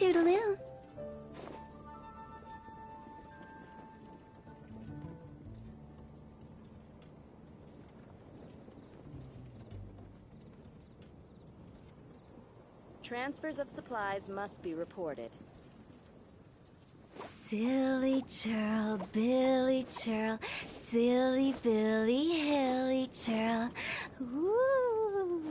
Toodaloo. Transfers of supplies must be reported. Silly churl, Billy churl, silly Billy, hilly churl. Ooh.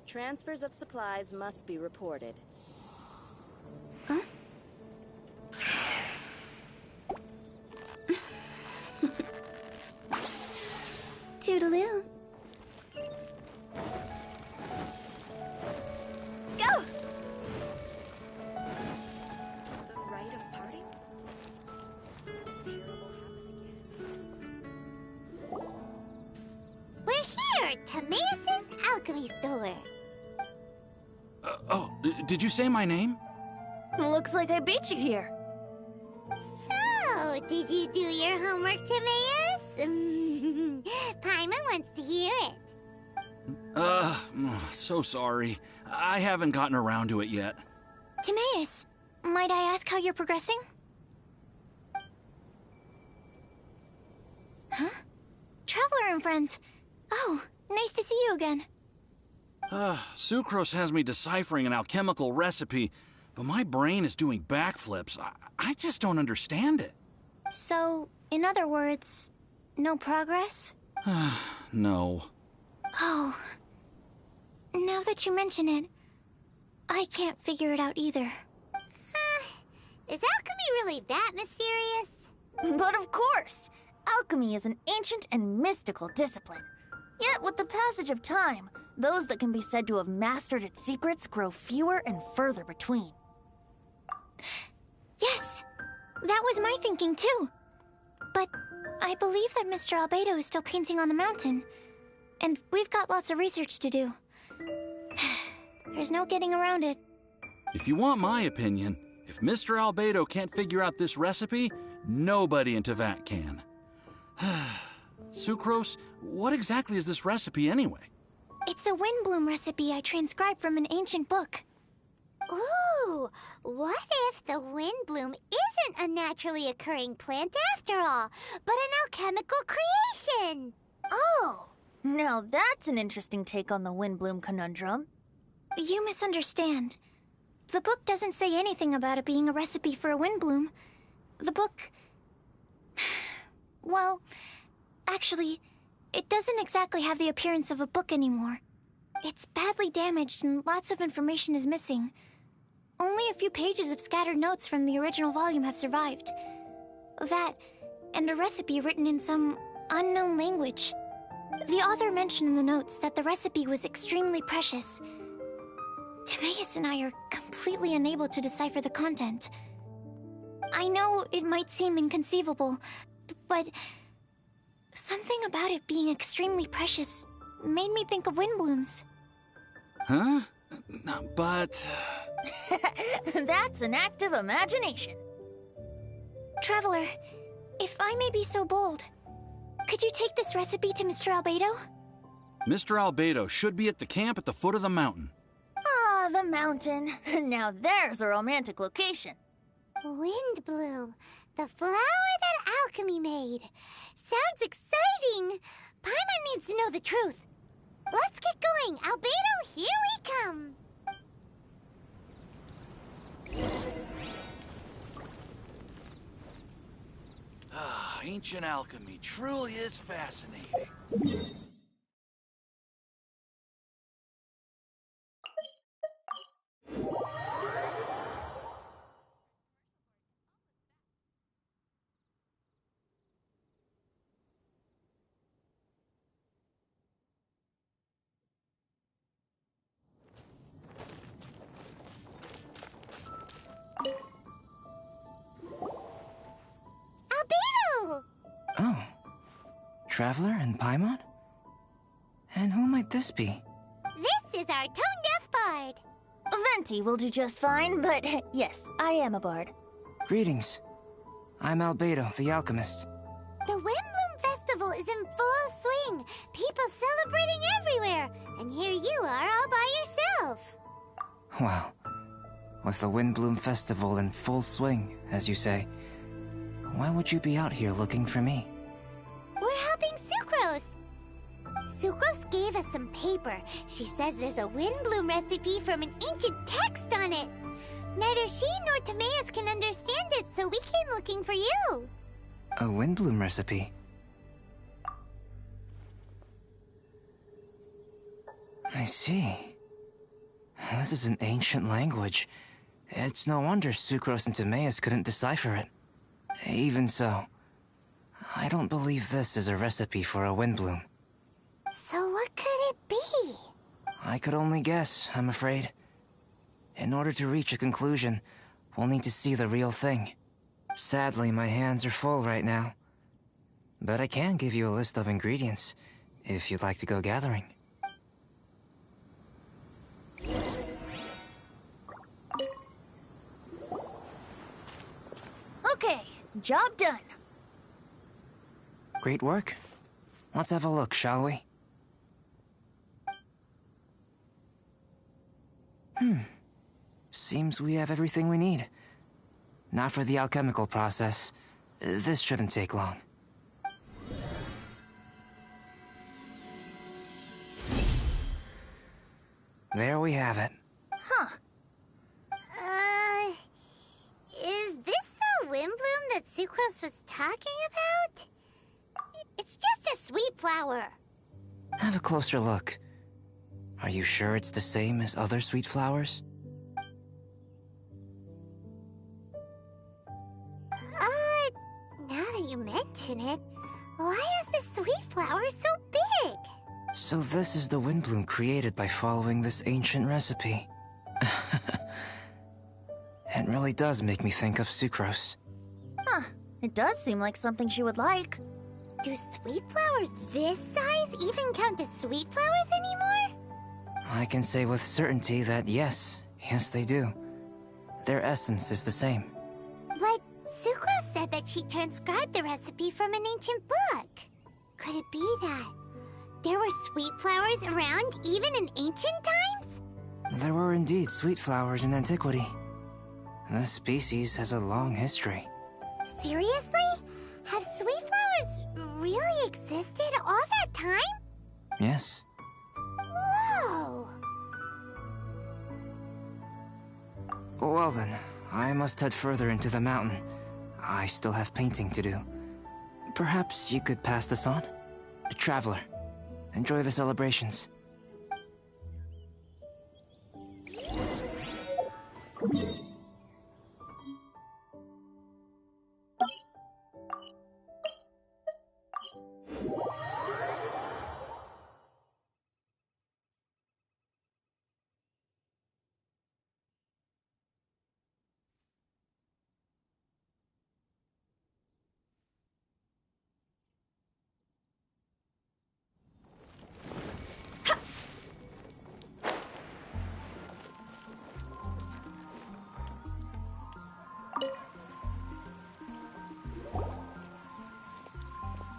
Transfers of supplies must be reported. Huh? Toodaloo. Go! The rite of parting? Terrible happen again. We're here, Timaeus' alchemy store. Did you say my name? Looks like I beat you here. So, did you do your homework, Timaeus? Paimon wants to hear it. So sorry. I haven't gotten around to it yet. Timaeus, might I ask how you're progressing? Huh? Traveler and friends. Oh, nice to see you again. Sucrose has me deciphering an alchemical recipe, but my brain is doing backflips. I just don't understand it. So, in other words, no progress? No. Oh. Now that you mention it, I can't figure it out either. Is alchemy really that mysterious? But of course! Alchemy is an ancient and mystical discipline. Yet, with the passage of time, those that can be said to have mastered its secrets grow fewer and further between. Yes! That was my thinking, too. But I believe that Mr. Albedo is still painting on the mountain. And we've got lots of research to do. There's no getting around it. If you want my opinion, if Mr. Albedo can't figure out this recipe, nobody in Tevat can. Sucrose, what exactly is this recipe anyway? It's a windbloom recipe I transcribed from an ancient book. Ooh, what if the windbloom isn't a naturally occurring plant after all, but an alchemical creation? Oh, now that's an interesting take on the windbloom conundrum. You misunderstand. The book doesn't say anything about it being a recipe for a windbloom. The book... Well, actually, it doesn't exactly have the appearance of a book anymore. It's badly damaged and lots of information is missing. Only a few pages of scattered notes from the original volume have survived. That, and a recipe written in some unknown language. The author mentioned in the notes that the recipe was extremely precious. Timaeus and I are completely unable to decipher the content. I know it might seem inconceivable, but something about it being extremely precious made me think of windblooms. Huh? But... That's an active imagination. Traveler, if I may be so bold, could you take this recipe to Mr. Albedo? Mr. Albedo should be at the camp at the foot of the mountain. Ah, the mountain. Now there's a romantic location. Windbloom, the flower that alchemy made. Sounds exciting. Paimon needs to know the truth. Let's get going. Albedo, here we come. Ancient alchemy truly is fascinating. Albedo! Oh. Traveler and Paimon? And who might this be? This is our tone-deaf bard. Venti will do just fine, but yes, I am a bard. Greetings. I'm Albedo, the alchemist. The Windbloom Festival is in full swing. People celebrating everywhere. And here you are all by yourself. Well, with the Windbloom Festival in full swing, as you say, why would you be out here looking for me? We're helping Sucrose. Sucrose gave us some paper. She says there's a Windbloom recipe from an ancient text on it. Neither she nor Timaeus can understand it, so we came looking for you. A Windbloom recipe? I see. This is an ancient language. It's no wonder Sucrose and Timaeus couldn't decipher it. Even so, I don't believe this is a recipe for a Windbloom. So what could it be? I could only guess, I'm afraid. In order to reach a conclusion, we'll need to see the real thing. Sadly, my hands are full right now. But I can give you a list of ingredients, if you'd like to go gathering. Okay, job done. Great work. Let's have a look, shall we? Seems we have everything we need. Now for the alchemical process. This shouldn't take long. There we have it. Huh. Is this the Windbloom that Sucrose was talking about? It's just a sweet flower. Have a closer look. Are you sure it's the same as other sweet flowers? Now that you mention it, why is this sweet flower so big? So this is the Windbloom created by following this ancient recipe. It really does make me think of Sucrose. Huh. It does seem like something she would like. Do sweet flowers this size even count as sweet flowers anymore? I can say with certainty that yes, they do. Their essence is the same. But Sucrose said that she transcribed the recipe from an ancient book. Could it be that there were sweet flowers around even in ancient times? There were indeed sweet flowers in antiquity. This species has a long history. Seriously? Have sweet flowers really existed all that time? Yes. Whoa! Well then, I must head further into the mountain. I still have painting to do. Perhaps you could pass this on? Traveler, enjoy the celebrations.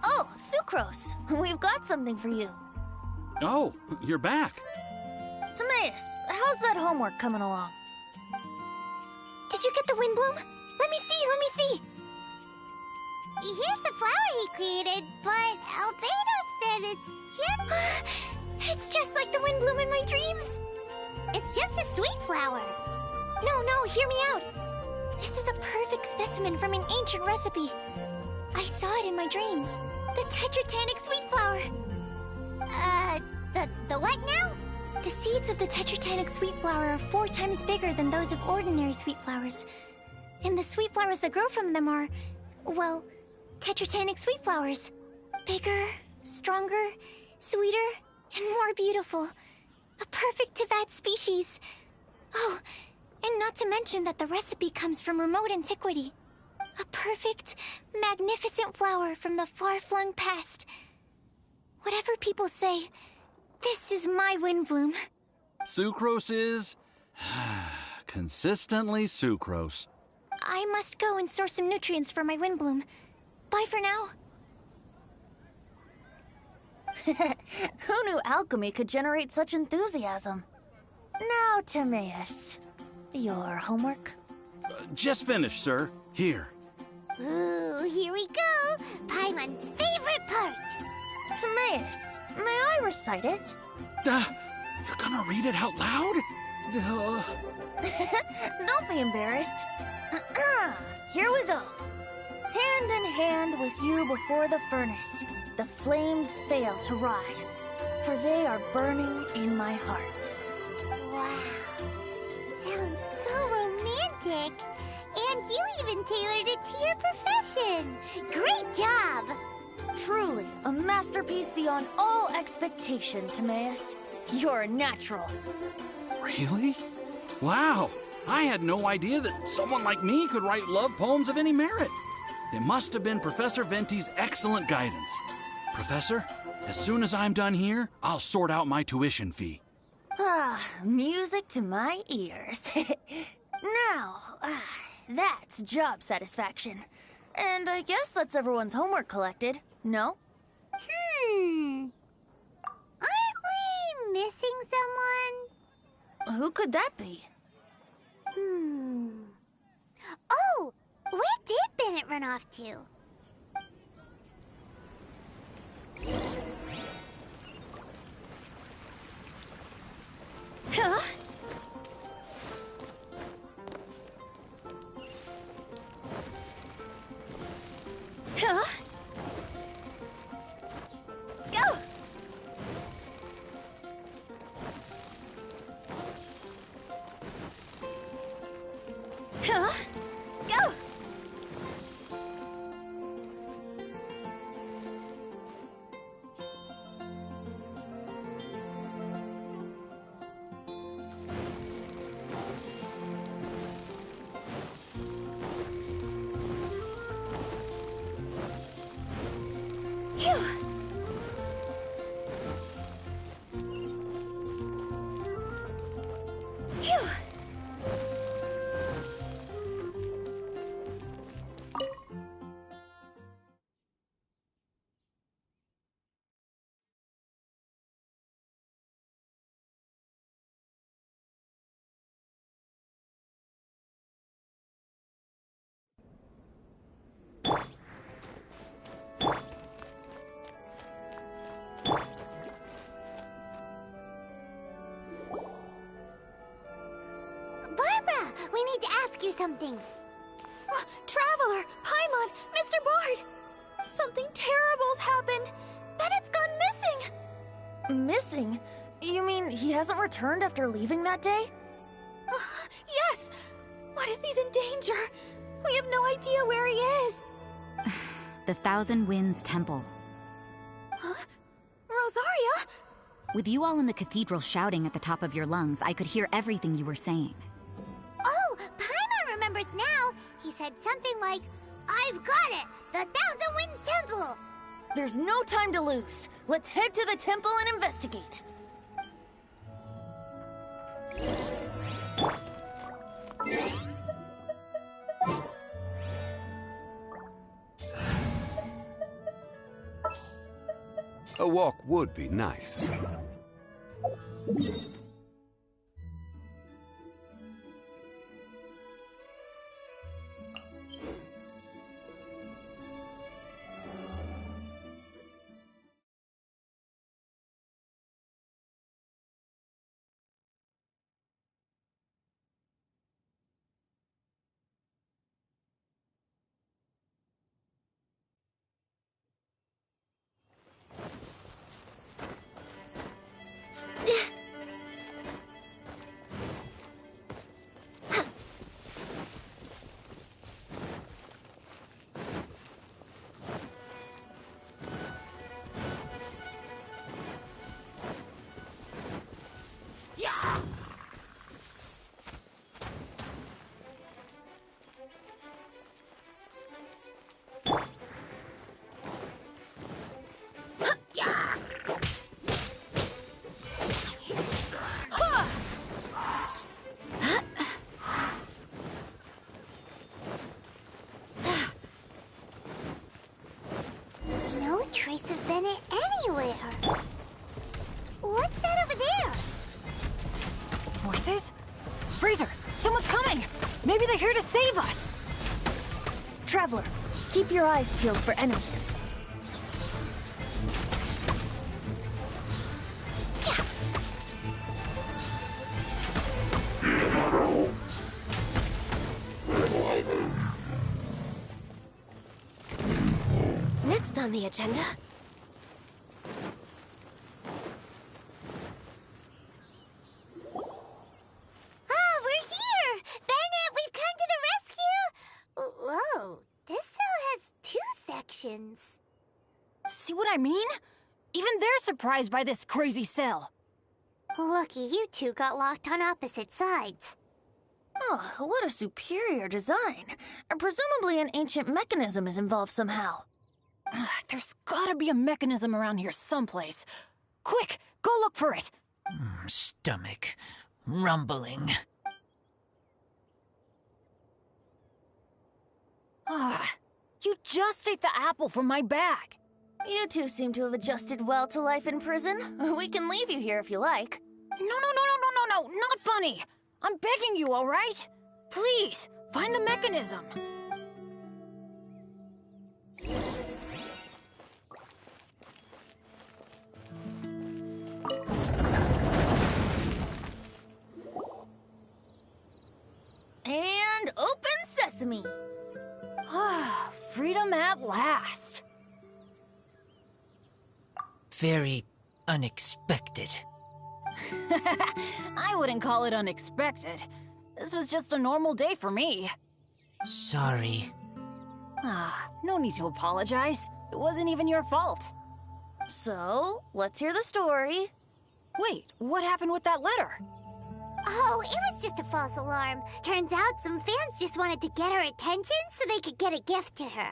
Oh, Sucrose, we've got something for you. Oh, you're back. Timaeus, how's that homework coming along? Did you get the Windbloom? Let me see. Here's the flower he created, but Albedo said it's just... It's just like the Windbloom in my dreams. It's just a sweet flower. No, hear me out. This is a perfect specimen from an ancient recipe. I saw it in my dreams. The Tetratanic sweet flower. The what now? The seeds of the Tetratanic sweet flower are 4 times bigger than those of ordinary sweet flowers. And the sweet flowers that grow from them are, well, Tetratanic sweet flowers. Bigger, stronger, sweeter, and more beautiful. A perfect Tivat species. Oh, and not to mention that the recipe comes from remote antiquity. A perfect, magnificent flower from the far-flung past. Whatever people say, this is my Windbloom. Sucrose is? Consistently sucrose. I must go and source some nutrients for my windbloom. Bye for now. Who knew alchemy could generate such enthusiasm? Now, Timaeus, your homework? Just finished, sir. Here. Ooh, here we go! Paimon's favorite part! Timaeus, may I recite it? You're gonna read it out loud? Don't be embarrassed. Here we go. Hand in hand with you before the furnace, the flames fail to rise, for they are burning in my heart. Wow. Sounds so romantic. And you even tailored it to your profession. Great job! Truly, a masterpiece beyond all expectation, Timaeus. You're a natural. Really? Wow! I had no idea that someone like me could write love poems of any merit. It must have been Professor Venti's excellent guidance. Professor, as soon as I'm done here, I'll sort out my tuition fee. Music to my ears. Now, that's job satisfaction. And I guess that's everyone's homework collected, no? Aren't we missing someone? Who could that be? Oh! Where did Bennett run off to? Huh? Huh? Go! Huh? Go! Phew! Phew! Barbara, we need to ask you something. Traveler! Paimon! Mr. Bard! Something terrible's happened! Bennett's gone missing! Missing? You mean he hasn't returned after leaving that day? Yes! What if he's in danger? We have no idea where he is! The Thousand Winds Temple. Huh? Rosaria? With you all in the cathedral shouting at the top of your lungs, I could hear everything you were saying. Oh, Paimon remembers now. He said something like, I've got it! The Thousand Winds Temple! There's no time to lose. Let's head to the temple and investigate. A walk would be nice. anywhere. What's that over there? Voices? Fraser, someone's coming! Maybe they're here to save us! Traveler, keep your eyes peeled for enemies. Next on the agenda. We're here! Bennett, we've come to the rescue! Whoa, this cell has 2 sections. See what I mean? Even they're surprised by this crazy cell. Lucky you two got locked on opposite sides. Oh, what a superior design. Presumably an ancient mechanism is involved somehow. There's gotta be a mechanism around here someplace. Quick, go look for it. Stomach rumbling. You just ate the apple from my bag. You two seem to have adjusted well to life in prison. We can leave you here if you like. No, not funny. I'm begging you, all right? Please, find the mechanism. And open sesame. Freedom at last. Very unexpected. I wouldn't call it unexpected. This was just a normal day for me. Sorry. No need to apologize. It wasn't even your fault. So, let's hear the story. Wait, what happened with that letter? Oh, it was just a false alarm. Turns out some fans just wanted to get her attention so they could get a gift to her.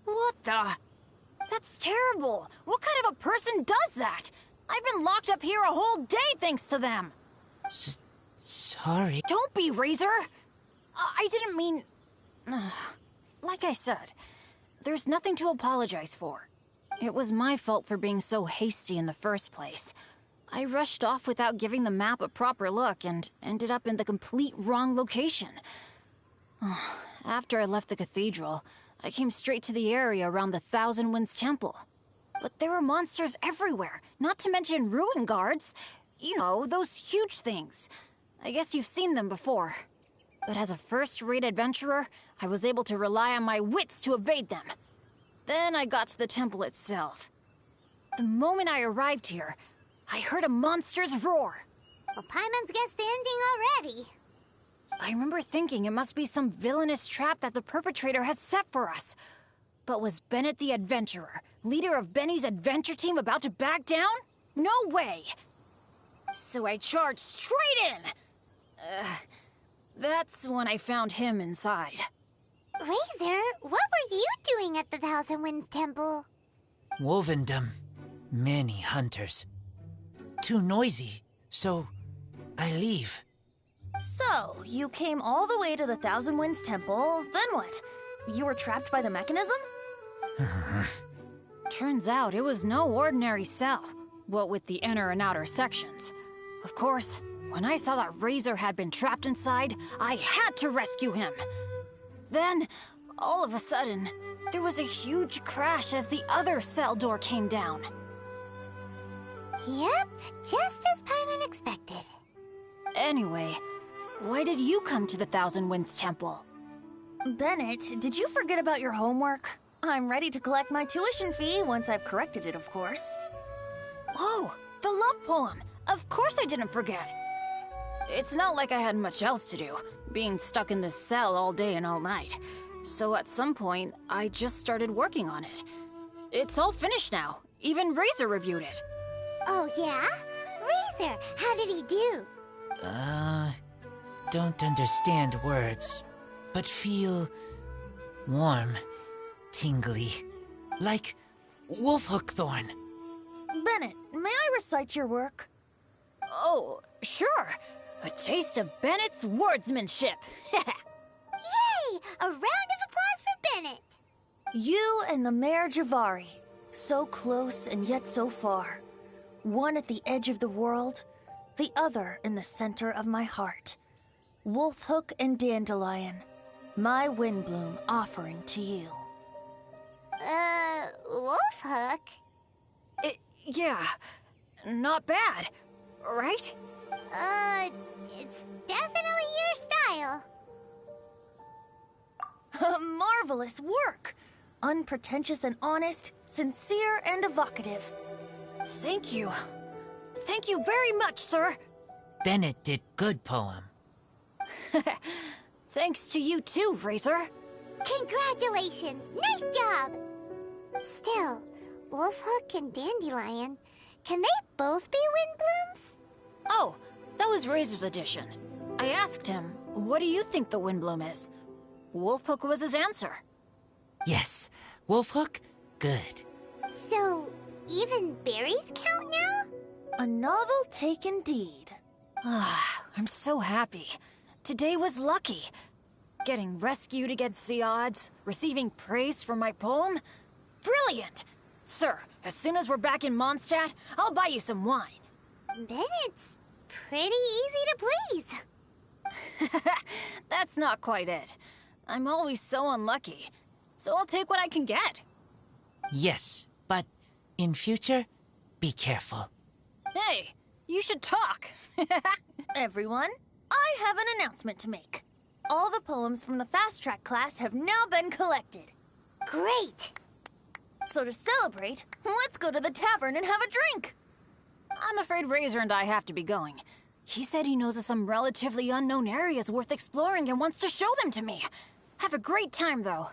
What the? That's terrible. What kind of a person does that? I've been locked up here a whole day thanks to them. Sorry. Don't be, Razor. I didn't mean... Like I said, there's nothing to apologize for. It was my fault for being so hasty in the first place. I rushed off without giving the map a proper look and ended up in the complete wrong location. After I left the cathedral, I came straight to the area around the Thousand Winds Temple. But there were monsters everywhere, not to mention ruin guards. You know, those huge things. I guess you've seen them before. But as a first-rate adventurer, I was able to rely on my wits to evade them. Then I got to the temple itself. The moment I arrived here, I heard a monster's roar. Well, Paimon's guessed the ending already. I remember thinking it must be some villainous trap that the perpetrator had set for us. But was Bennett the adventurer, leader of Benny's adventure team, about to back down? No way! So I charged straight in! That's when I found him inside. Razor, what were you doing at the Thousand Winds Temple? Wovendom. Many hunters. Too noisy, so I leave. So, you came all the way to the Thousand Winds Temple, then what? You were trapped by the mechanism? Turns out it was no ordinary cell, what with the inner and outer sections. Of course, when I saw that Razor had been trapped inside, I had to rescue him. Then, all of a sudden, there was a huge crash as the other cell door came down. Yep, just as Paimon expected. Anyway, why did you come to the Thousand Winds Temple? Bennett, did you forget about your homework? I'm ready to collect my tuition fee once I've corrected it, of course. Oh, the love poem! Of course I didn't forget! It's not like I had much else to do, being stuck in this cell all day and all night. So at some point, I just started working on it. It's all finished now. Even Razor reviewed it. Oh, yeah? Razor, how did he do? Don't understand words, but feel warm, tingly, like wolfhookthorn. Bennett, may I recite your work? Oh, sure. A taste of Bennett's wordsmanship. Yay! A round of applause for Bennett. You and the Mayor Javari. So close and yet so far. One at the edge of the world, the other in the center of my heart. Wolfhook and Dandelion, my Windbloom offering to you. Wolfhook? Yeah, not bad, right? It's definitely your style. Marvelous work! Unpretentious and honest, sincere and evocative. Thank you. Thank you very much, sir. Bennett did good poem. Thanks to you too, Razor. Congratulations! Nice job! Still, Wolfhook and Dandelion, can they both be Windblooms? Oh, that was Razor's edition. I asked him, what do you think the Windbloom is? Wolfhook was his answer. Yes, Wolfhook, good. So, even berries count now? A novel take indeed. Ah, I'm so happy. Today was lucky. Getting rescued against the odds, receiving praise for my poem. Brilliant! Sir, as soon as we're back in Mondstadt, I'll buy you some wine. Bennett's pretty easy to please. That's not quite it. I'm always so unlucky, so I'll take what I can get. Yes, but in future, be careful. Hey, you should talk. Everyone, I have an announcement to make. All the poems from the Fast Track class have now been collected. Great! So to celebrate, let's go to the tavern and have a drink. I'm afraid Razor and I have to be going. He said he knows of some relatively unknown areas worth exploring and wants to show them to me. Have a great time, though.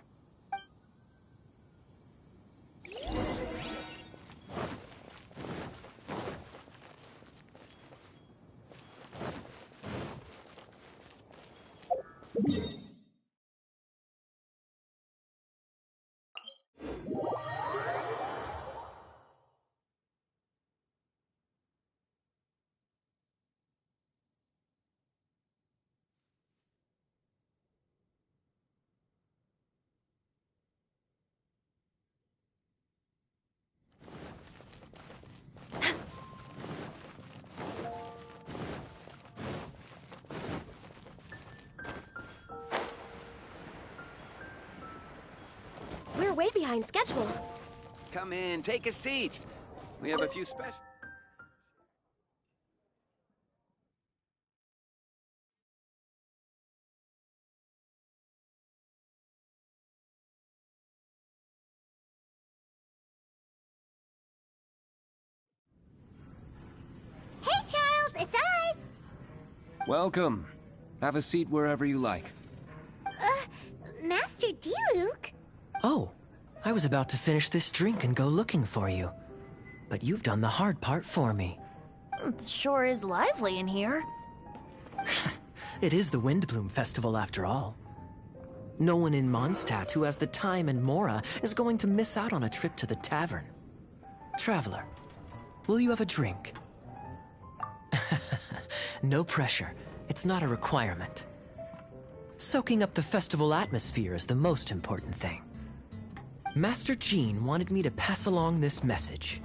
We're way behind schedule. Come in, take a seat. We have a few special... Hey, Charles, it's us! Welcome. Have a seat wherever you like. Master D-Luke? Oh, I was about to finish this drink and go looking for you. But you've done the hard part for me. It sure is lively in here. It is the Windbloom Festival after all. No one in Mondstadt who has the time and mora is going to miss out on a trip to the tavern. Traveler, will you have a drink? No pressure. It's not a requirement. Soaking up the festival atmosphere is the most important thing. Master Jean wanted me to pass along this message.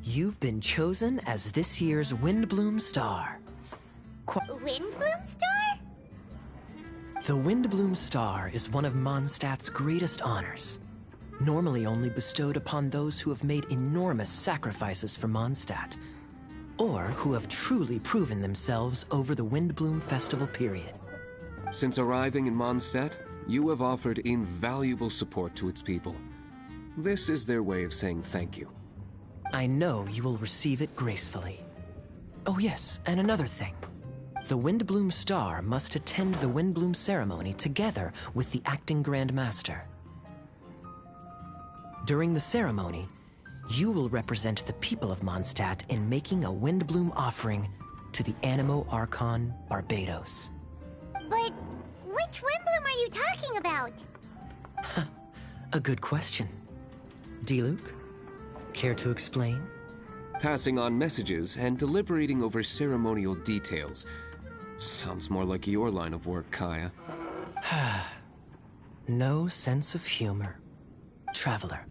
You've been chosen as this year's Windbloom Star. Windbloom Star? The Windbloom Star is one of Mondstadt's greatest honors. Normally only bestowed upon those who have made enormous sacrifices for Mondstadt, or who have truly proven themselves over the Windbloom Festival period. Since arriving in Mondstadt, you have offered invaluable support to its people. This is their way of saying thank you. I know you will receive it gracefully. Oh yes, and another thing. The Windbloom Star must attend the Windbloom ceremony together with the acting Grand Master. During the ceremony, you will represent the people of Mondstadt in making a Windbloom offering to the Animo Archon Barbados. But which Windbloom are you talking about? A good question. D-Luke, care to explain? Passing on messages and deliberating over ceremonial details. Sounds more like your line of work, Kaya. No sense of humor. Traveler,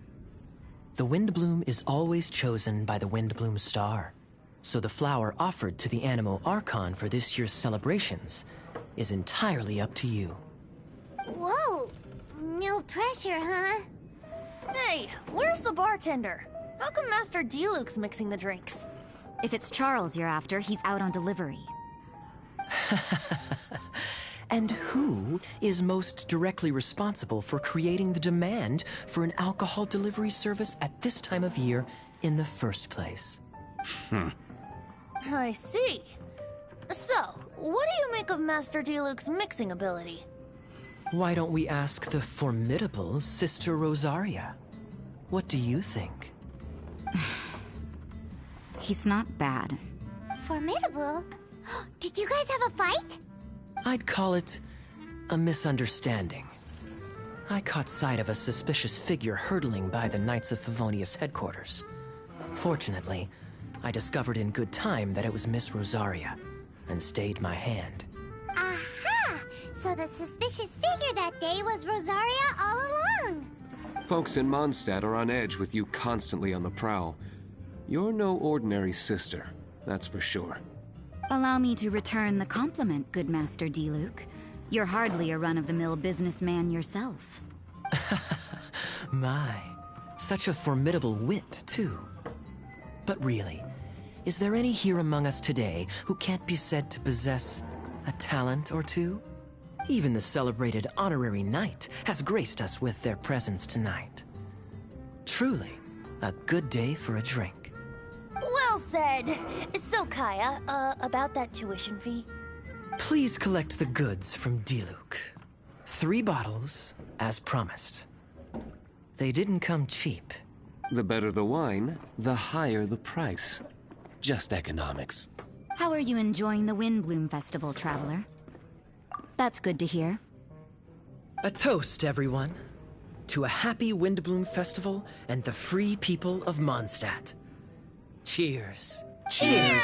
The Windbloom is always chosen by the Windbloom star. So the flower offered to the Animo Archon for this year's celebrations is entirely up to you. Whoa! No pressure, huh? Hey, where's the bartender? How come Master Diluc's mixing the drinks? If it's Charles you're after, he's out on delivery. And who is most directly responsible for creating the demand for an alcohol delivery service at this time of year in the first place? I see. So, what do you make of Master Diluc's mixing ability? Why don't we ask the formidable Sister Rosaria? What do you think? He's not bad. Formidable? Did you guys have a fight? I'd call it a misunderstanding. I caught sight of a suspicious figure hurtling by the Knights of Favonius headquarters. Fortunately, I discovered in good time that it was Miss Rosaria, and stayed my hand. Aha! So the suspicious figure that day was Rosaria all along! Folks in Mondstadt are on edge with you constantly on the prowl. You're no ordinary sister, that's for sure. Allow me to return the compliment, good Master Diluc. You're hardly a run-of-the-mill businessman yourself. My, such a formidable wit, too. But really, is there any here among us today who can't be said to possess a talent or two? Even the celebrated honorary knight has graced us with their presence tonight. Truly, a good day for a drink. Well said. So, Kaya, about that tuition fee? Please collect the goods from Diluc. 3 bottles, as promised. They didn't come cheap. The better the wine, the higher the price. Just economics. How are you enjoying the Windbloom Festival, Traveler? That's good to hear. A toast, everyone, to a happy Windbloom Festival and the free people of Mondstadt. Cheers. Cheers!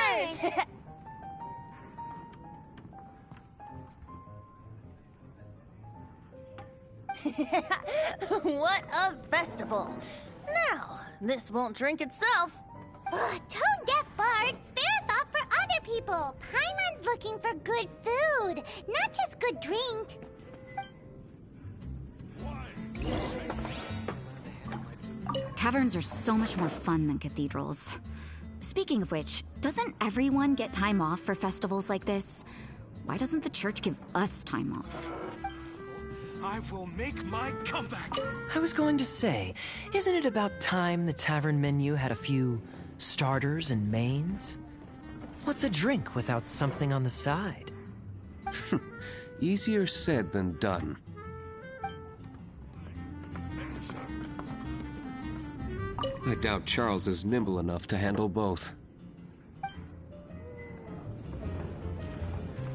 What a festival! Now, this won't drink itself. Tone-deaf bard, spare a thought for other people. Paimon's looking for good food, not just good drink. Taverns are so much more fun than cathedrals. Speaking of which, doesn't everyone get time off for festivals like this? Why doesn't the church give us time off? I will make my comeback! I was going to say, isn't it about time the tavern menu had a few starters and mains? What's a drink without something on the side? Easier said than done. I doubt Charles is nimble enough to handle both.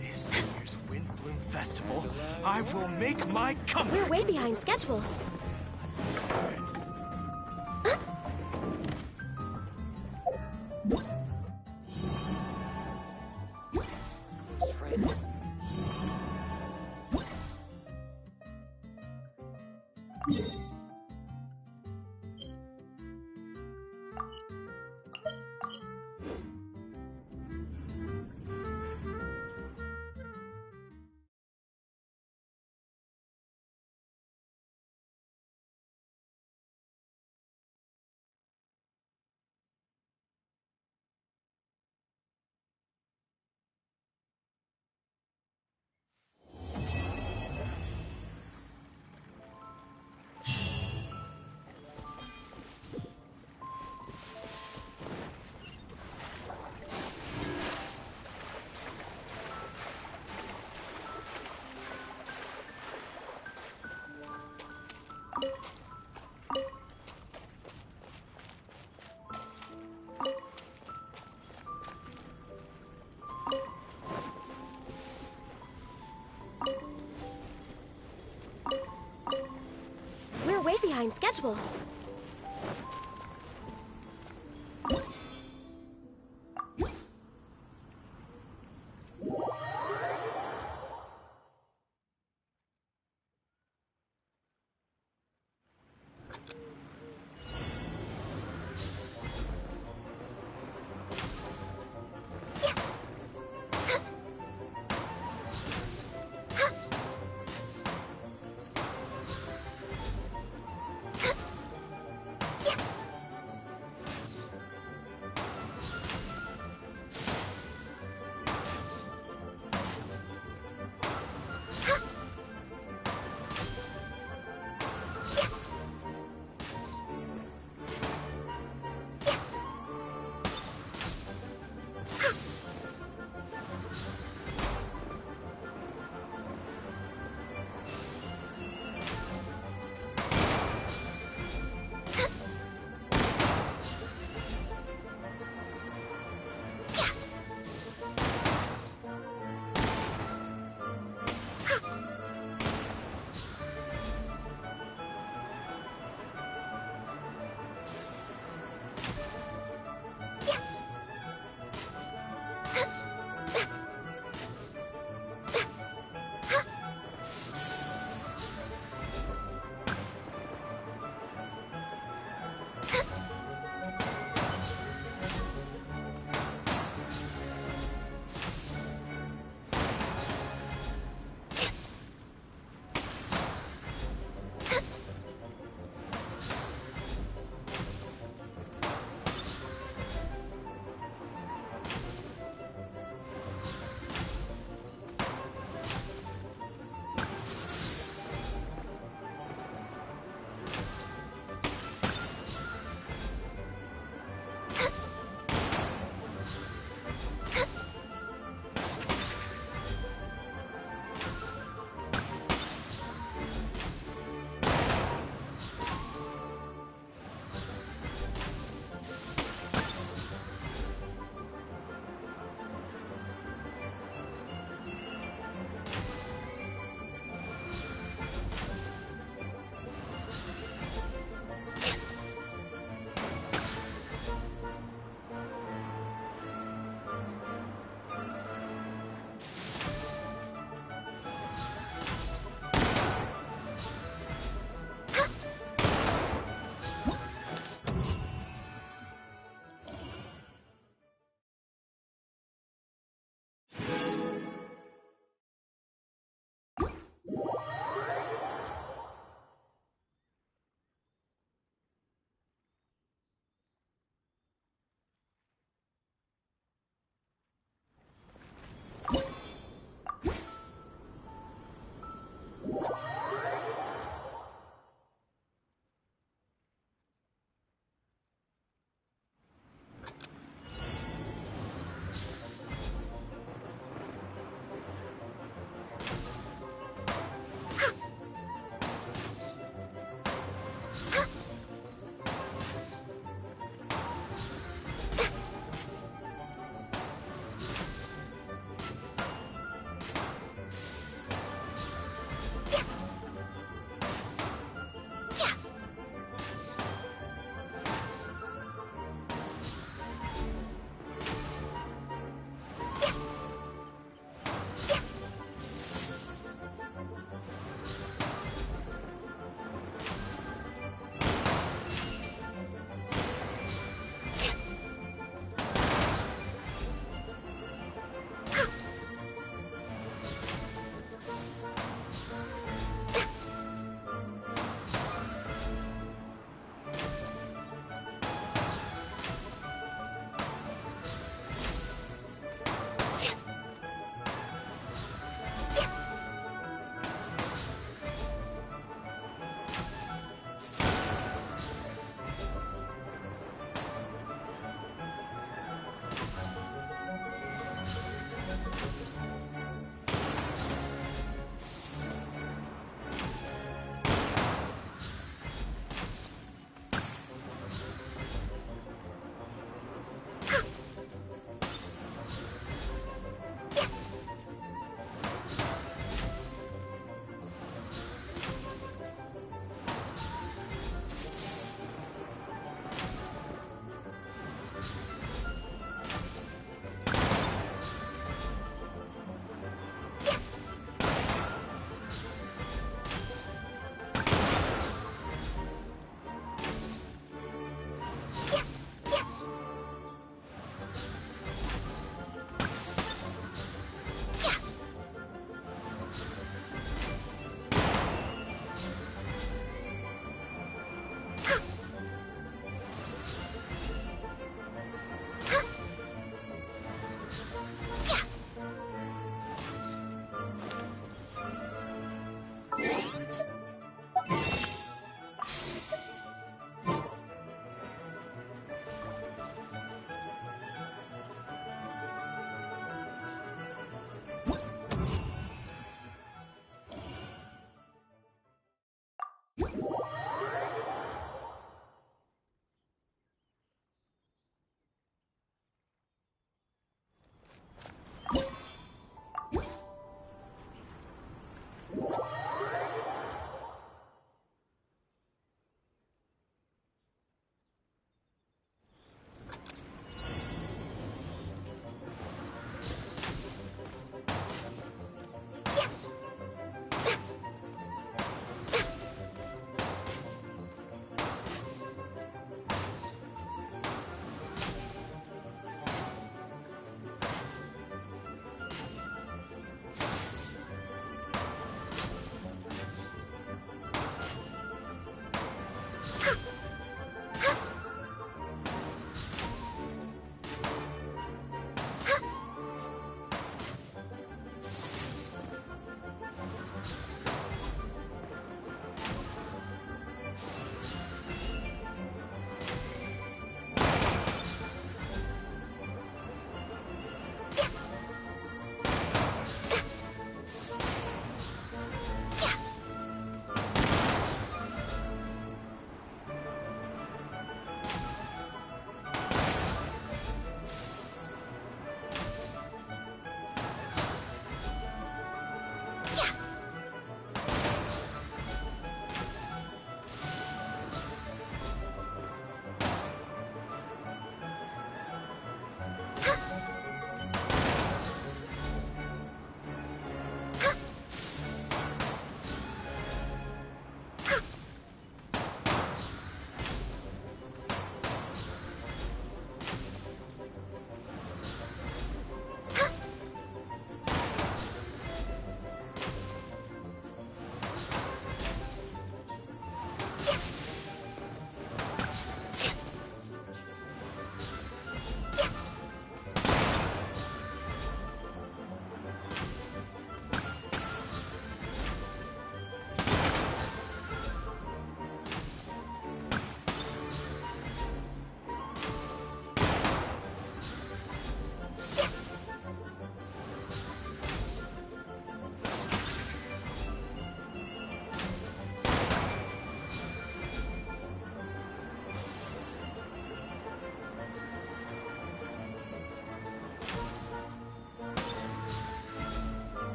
This year's Windbloom Festival, I will make my comeback! We're way behind schedule. We're way behind schedule.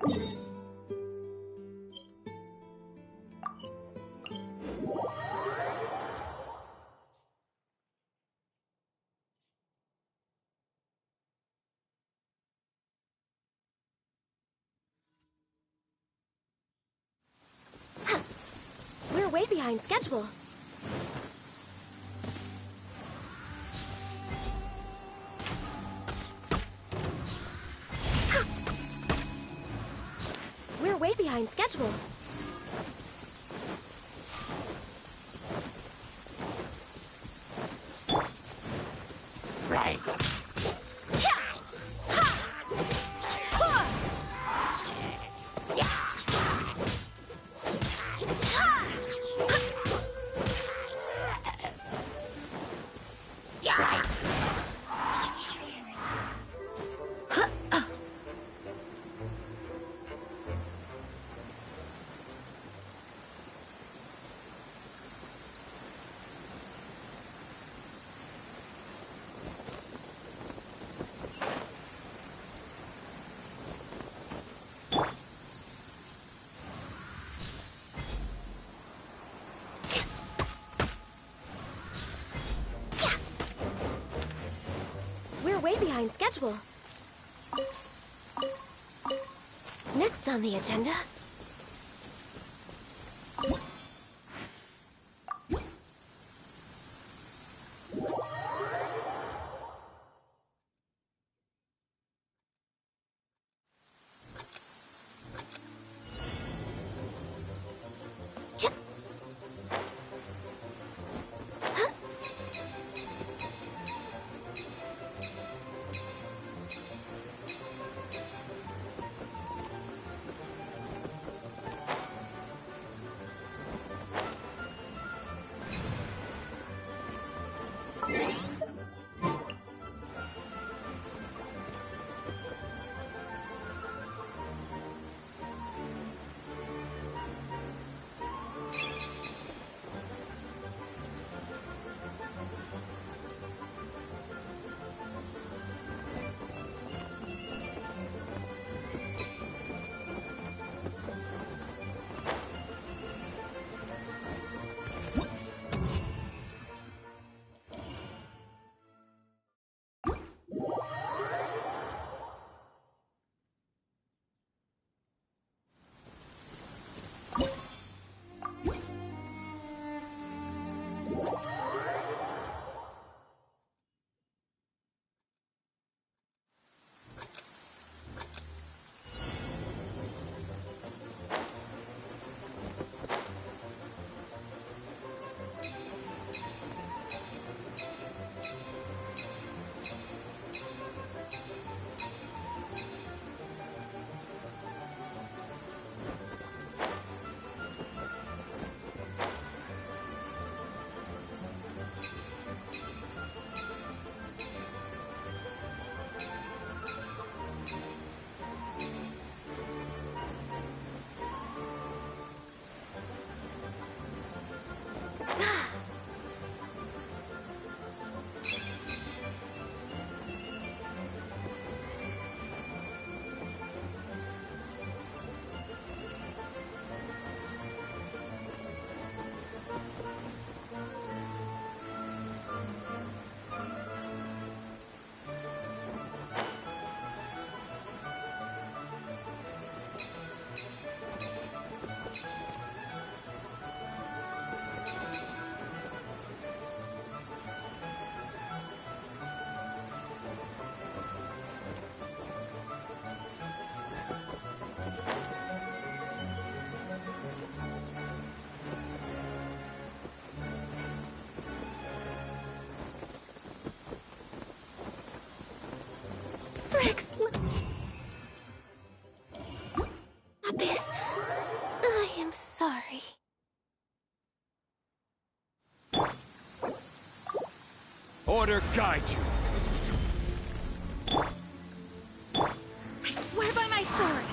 We're way behind schedule. We're way behind schedule. Right. We're way behind schedule. Next on the agenda... Bricks! Abyss, I am sorry. Order guide you. I swear by my sword!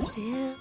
Sil-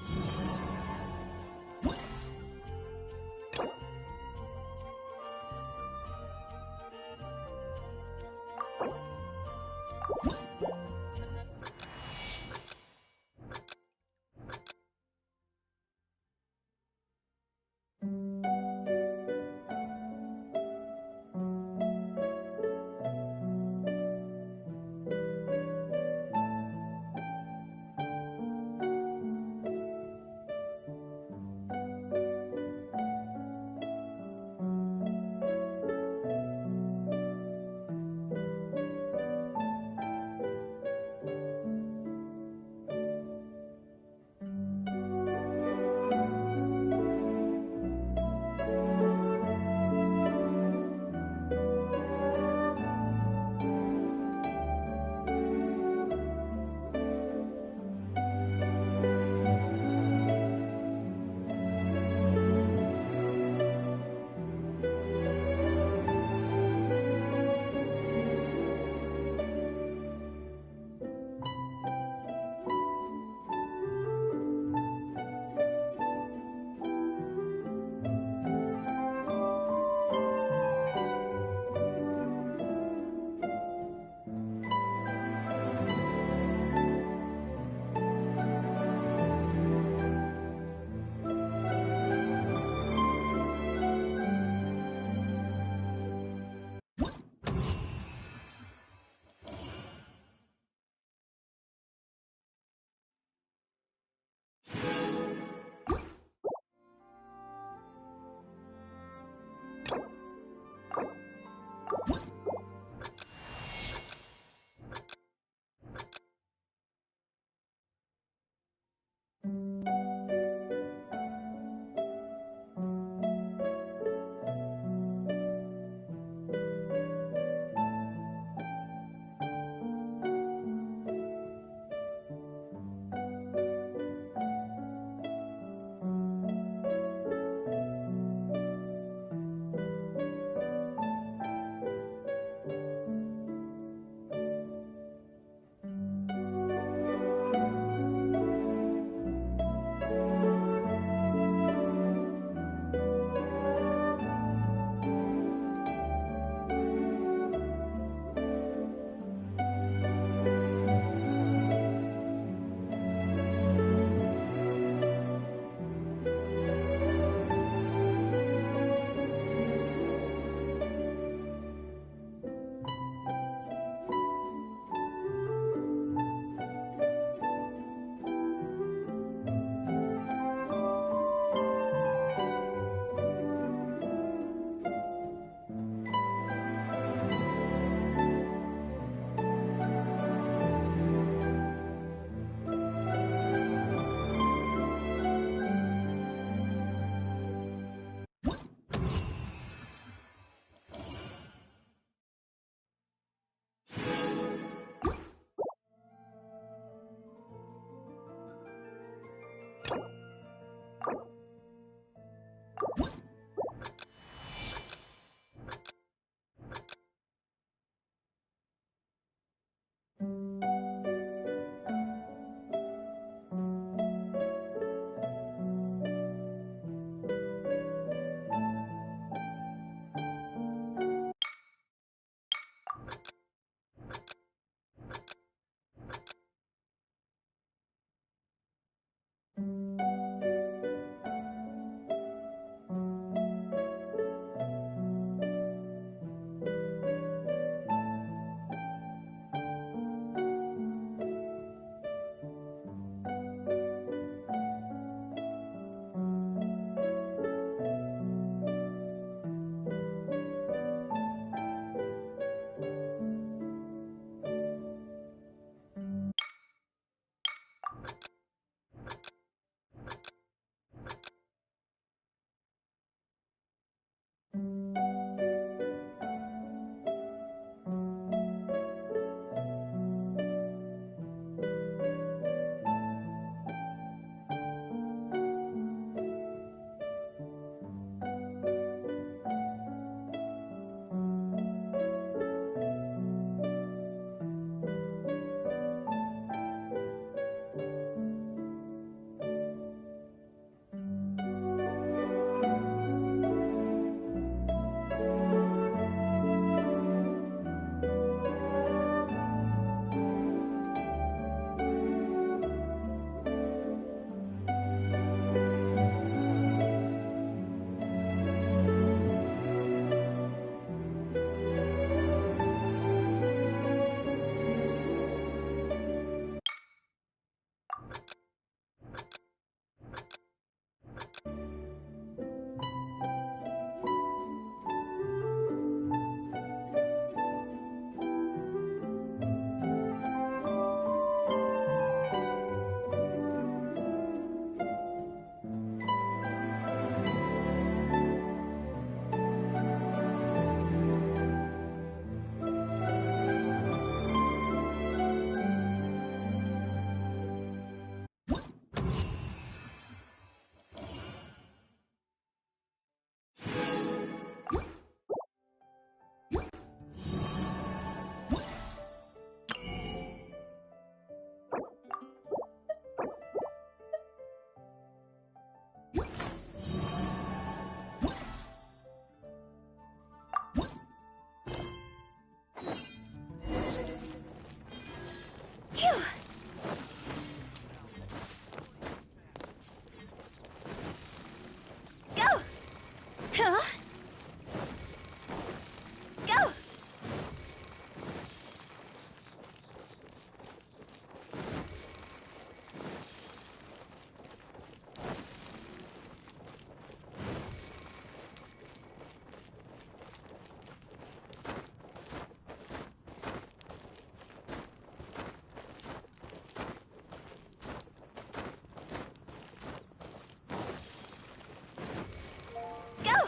Phew! Go! Huh? Go! Go!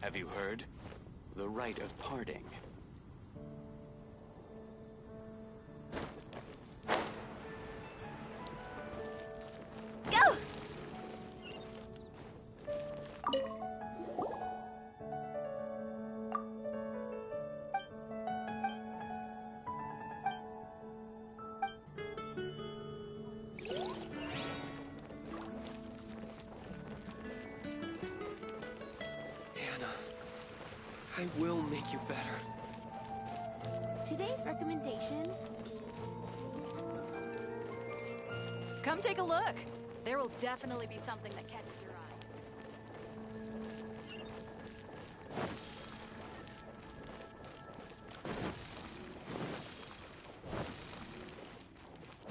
Have you heard? The rite of parting. Go! Hannah, I will make you better. Today's recommendation. Come take a look. There will definitely be something that catches your eye.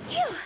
Phew!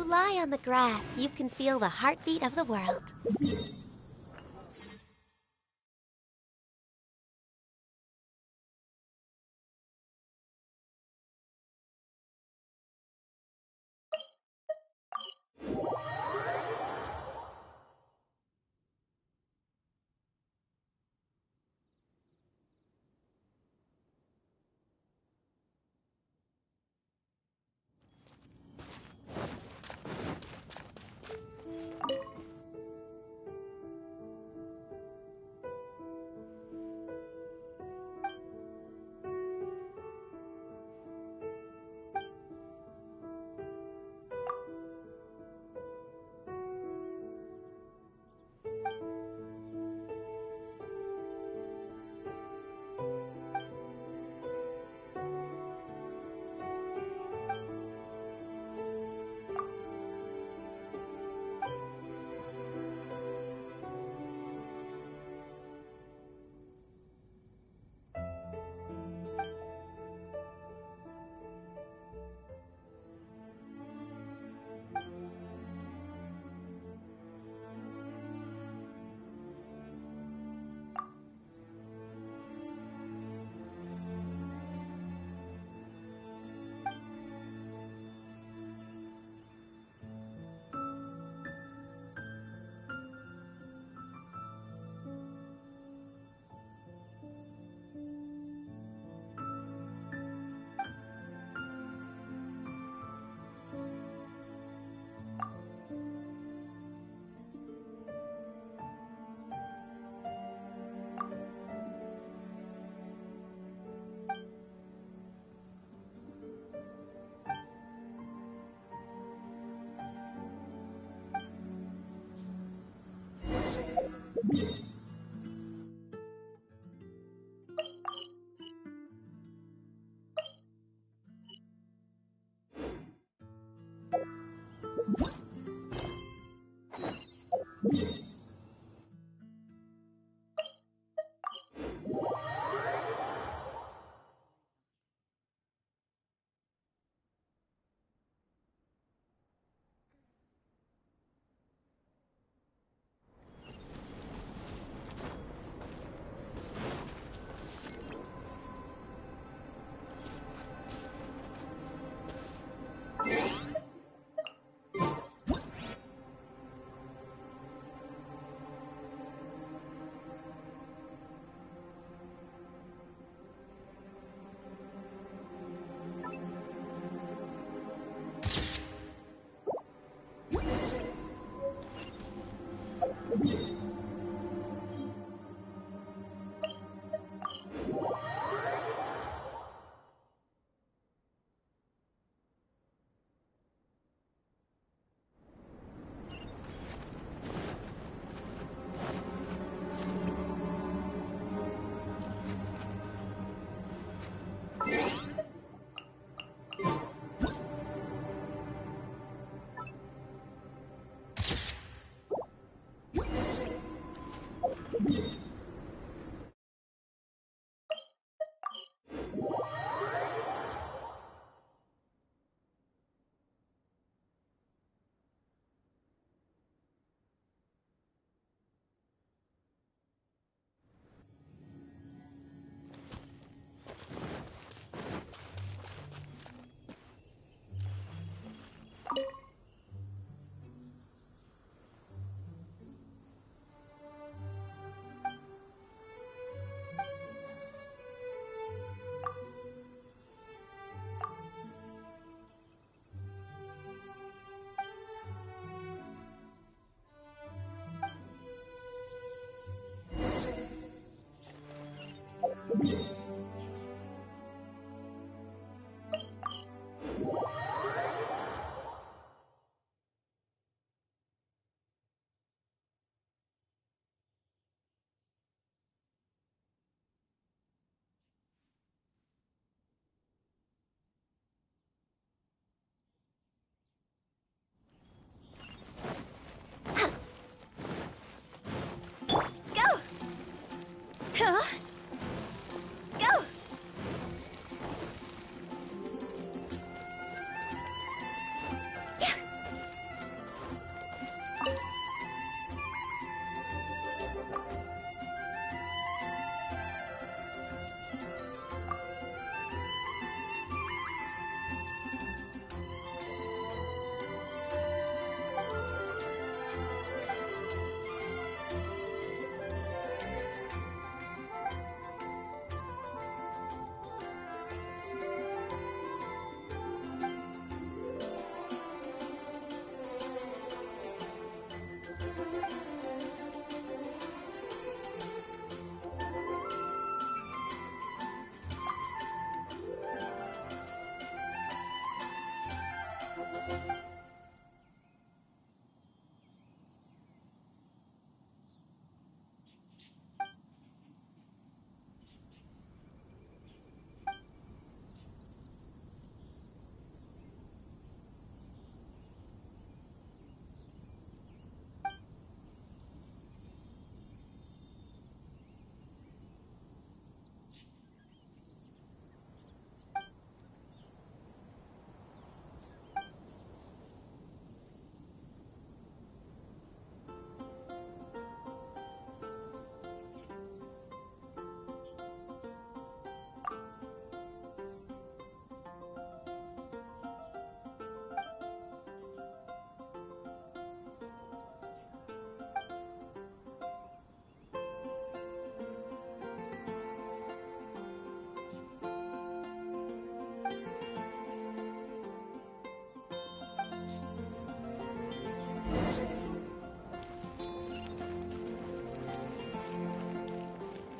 lie on the grass, you can feel the heartbeat of the world.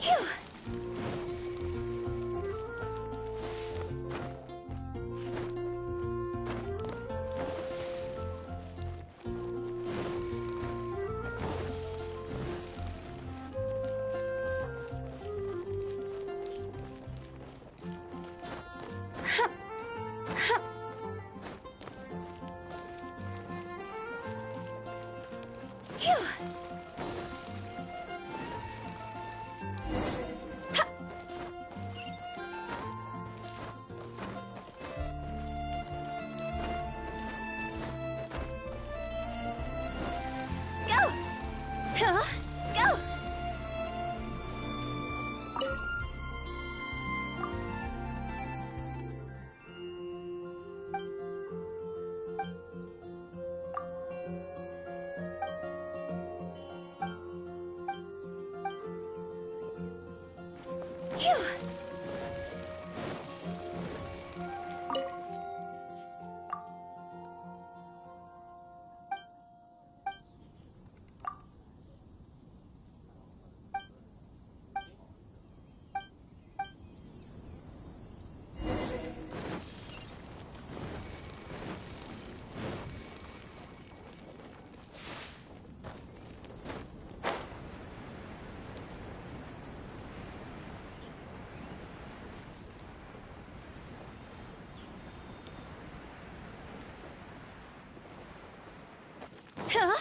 Phew! Go! Phew! Huh?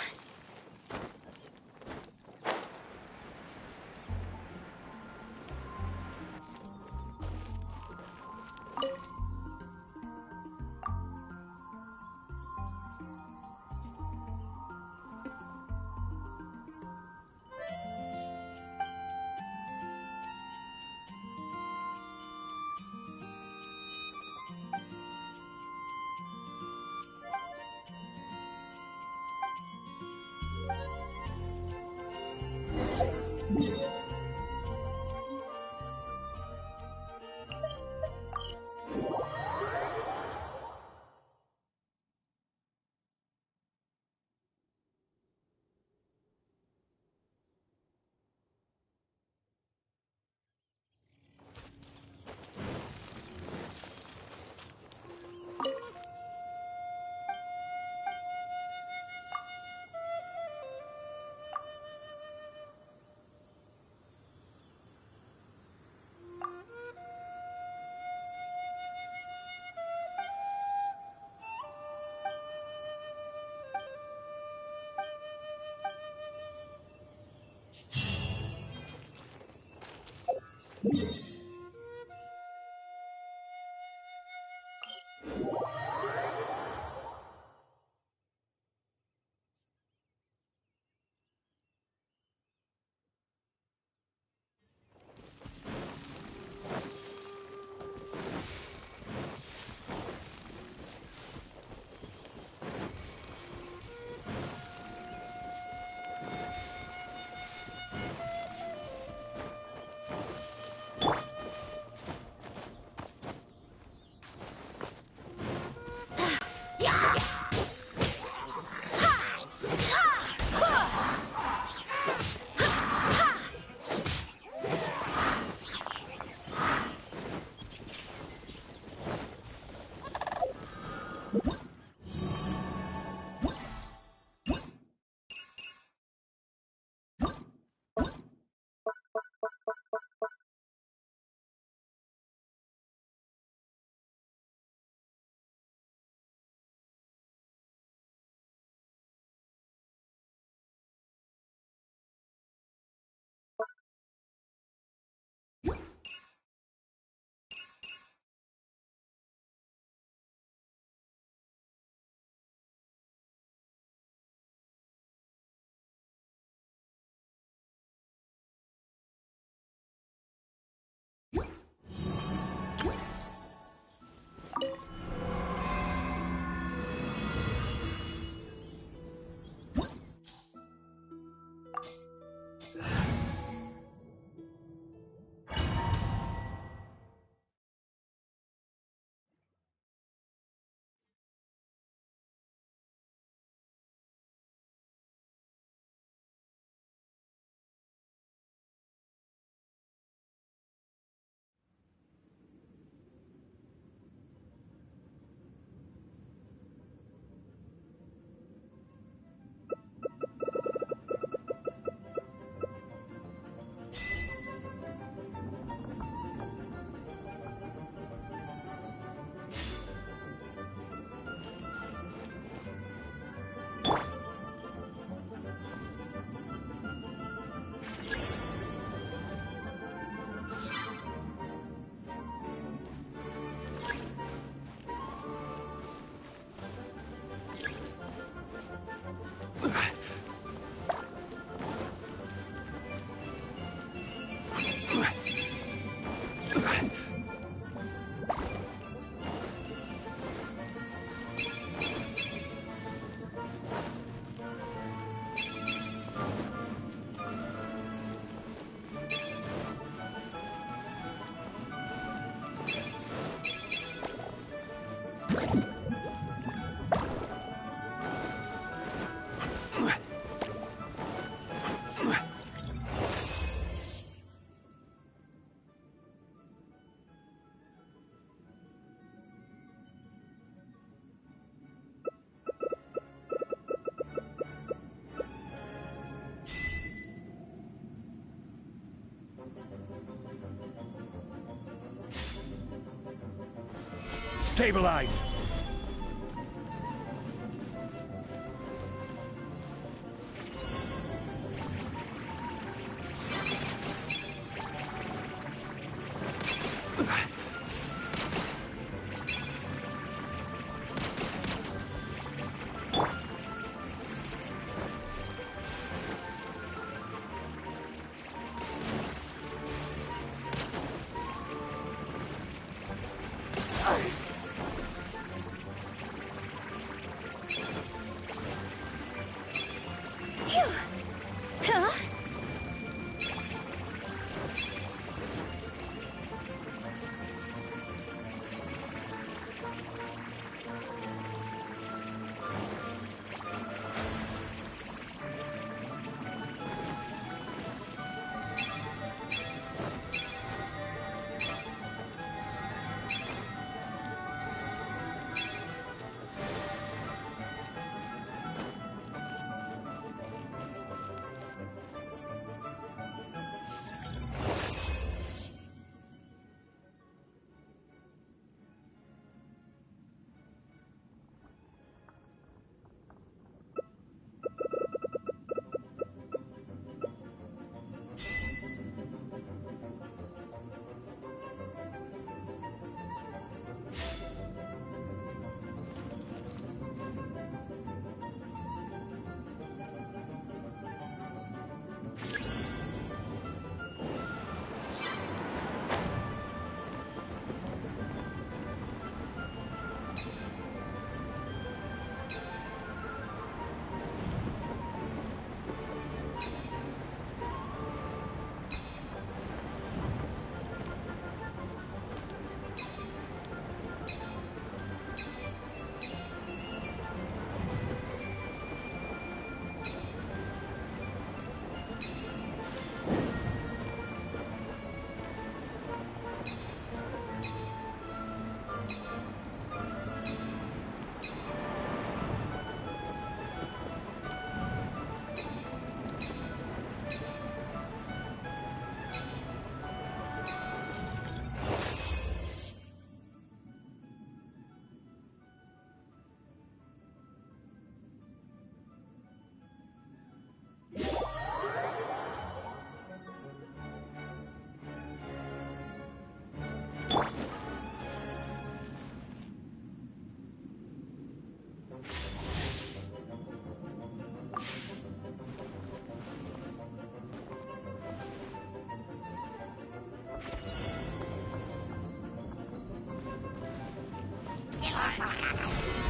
Stabilize!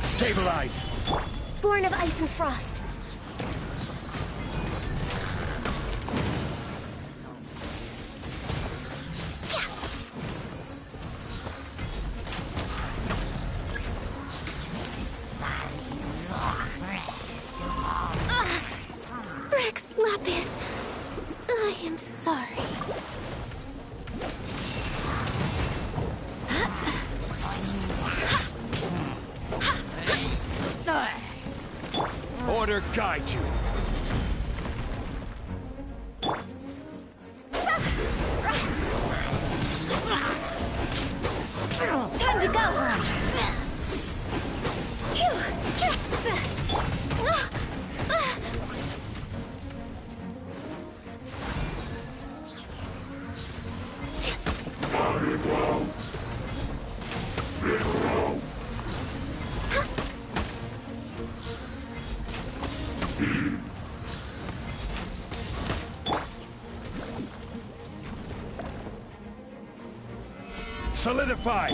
Stabilize! Born of ice and frost. Rex Lapis, I am sorry. Order guide you. Time to go! Solidify!